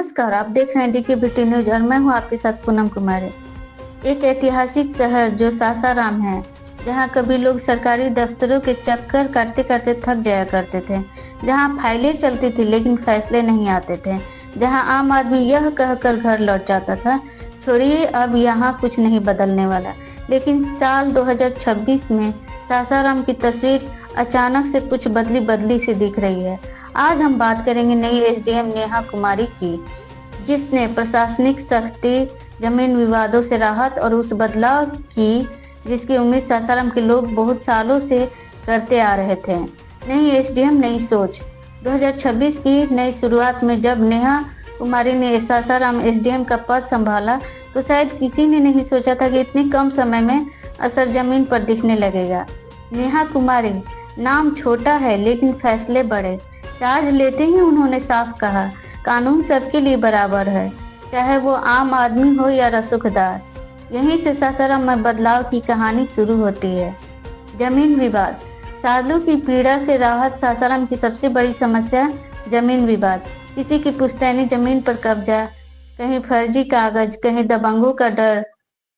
नमस्कार, आप देख रहे हैं डीकेबीटी न्यूज और मैं हूं आपके साथ पूनम कुमारी। एक ऐतिहासिक शहर जो सासाराम है, जहां कभी लोग सरकारी दफ्तरों के चक्कर काटते काटते थक जाया करते थे, जहां फाइलें चलती थी लेकिन फैसले नहीं आते थे, जहां आम आदमी यह कहकर घर लौट जाता था, छोड़िए अब यहाँ कुछ नहीं बदलने वाला। लेकिन साल 2026 में सासाराम की तस्वीर अचानक से कुछ बदली बदली सी दिख रही है। आज हम बात करेंगे नई एसडीएम नेहा कुमारी की, जिसने प्रशासनिक सख्ती, जमीन विवादों से राहत और उस बदलाव की जिसकी उम्मीद सासाराम के लोग बहुत सालों से करते आ रहे थे। नई एसडीएम नई सोच। 2026 की नई शुरुआत में जब नेहा कुमारी ने सासाराम एसडीएम का पद संभाला तो शायद किसी ने नहीं सोचा था कि इतने कम समय में असर जमीन पर दिखने लगेगा। नेहा कुमारी नाम छोटा है लेकिन फैसले बड़े। चार्ज लेते ही उन्होंने साफ कहा, कानून सबके लिए बराबर है, चाहे वो आम आदमी हो या रसूखदार। यहीं से सासाराम में बदलाव की कहानी शुरू होती है। जमीन विवाद। सालों की पीड़ा से राहत। सासाराम की सबसे बड़ी समस्या जमीन विवाद। किसी की पुश्तैनी जमीन पर कब्जा, कहीं फर्जी कागज, कहीं दबंगों का डर।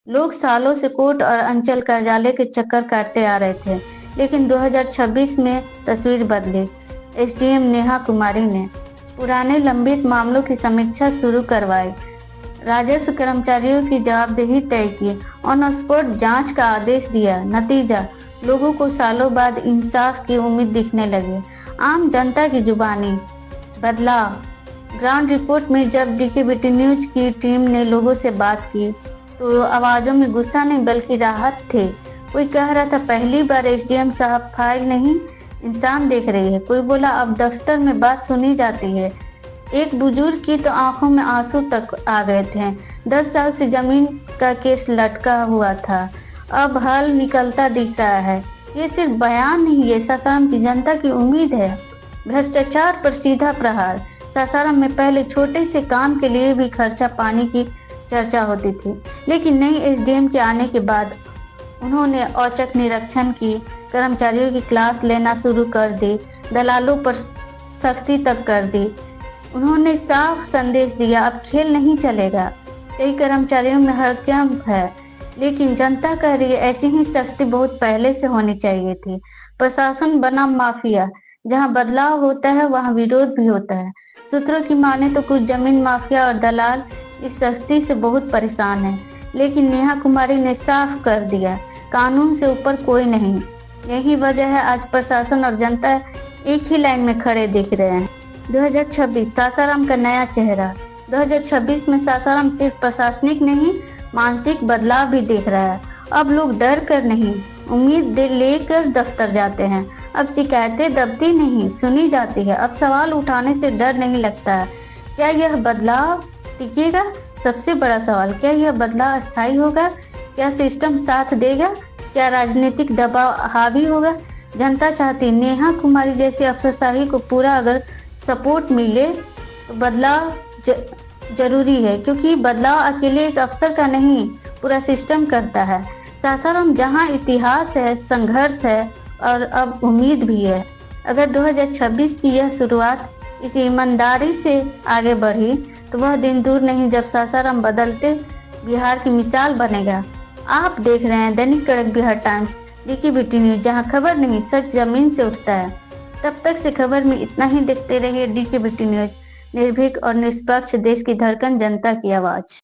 लोग सालों से कोर्ट और अंचल कार्यालय के चक्कर काटते आ रहे थे, लेकिन 2026 में तस्वीर बदली। एसडीएम नेहा कुमारी ने पुराने लंबित मामलों की समीक्षा शुरू करवाई, राजस्व कर्मचारियों की जवाबदेही तय की, ऑन स्पॉट जांच का आदेश दिया। नतीजा, लोगों को सालों बाद इंसाफ की उम्मीद दिखने लगी। आम जनता की जुबानी। बदलाव। ग्राउंड रिपोर्ट में जब डीकेबीटी न्यूज की टीम ने लोगों से बात की तो आवाजों में गुस्सा नहीं बल्कि राहत थे। कोई कह रहा था पहली बार एसडीएम साहब फाइल नहीं इंसान देख रही है। कोई बोला अब दफ्तर में बात सुनी जाती है। एक बुजुर्ग की तो आंखों में आंसू तक आ गए थे। 10 साल से जमीन का केस लटका हुआ था, अब हल निकलता दिख रहा है। ये सिर्फ बयान नहीं, ये सासाराम की जनता की उम्मीद है। भ्रष्टाचार पर सीधा प्रहार। सासाराम में पहले छोटे से काम के लिए भी खर्चा पानी की चर्चा होती थी, लेकिन नई एसडीएम के आने के बाद उन्होंने औचक निरीक्षण की, कर्मचारियों की क्लास लेना शुरू कर दी, दलालों पर सख्ती तक कर दी। उन्होंने साफ संदेश दिया, अब खेल नहीं चलेगा। कई कर्मचारियों में हड़कंप है, लेकिन जनता कह रही है ऐसी ही सख्ती बहुत पहले से होनी चाहिए थी। प्रशासन बना माफिया। जहां बदलाव होता है वहां विरोध भी होता है। सूत्रों की माने तो कुछ जमीन माफिया और दलाल इस सख्ती से बहुत परेशान है, लेकिन नेहा कुमारी ने साफ कर दिया, कानून से ऊपर कोई नहीं। यही वजह है आज प्रशासन और जनता एक ही लाइन में खड़े दिख रहे हैं। 2026 सासाराम का नया चेहरा। 2026 में सासाराम सिर्फ प्रशासनिक नहीं, मानसिक बदलाव भी देख रहा है। अब लोग डर कर नहीं, उम्मीद लेकर दफ्तर जाते हैं। अब शिकायतें दबती नहीं, सुनी जाती है। अब सवाल उठाने से डर नहीं लगता है। क्या यह बदलाव टिकेगा? सबसे बड़ा सवाल, क्या यह बदलाव अस्थायी होगा? क्या सिस्टम साथ देगा? क्या राजनीतिक दबाव हावी होगा? जनता चाहती नेहा कुमारी जैसी अफसरशाही को पूरा अगर सपोर्ट मिले तो बदलाव जरूरी है, क्योंकि बदलाव अकेले एक अफसर का नहीं, पूरा सिस्टम करता है। सासाराम जहां इतिहास है, संघर्ष है और अब उम्मीद भी है। अगर 2026 की यह शुरुआत इस ईमानदारी से आगे बढ़ी तो वह दिन दूर नहीं जब सासाराम बदलते बिहार की मिसाल बनेगा। आप देख रहे हैं दैनिक कड़क बिहार टाइम्स, डीकेबीटी न्यूज, जहां खबर नहीं सच जमीन से उठता है। तब तक से खबर में इतना ही। देखते रहिए डीकेबीटी न्यूज, निर्भीक और निष्पक्ष, देश की धड़कन, जनता की आवाज।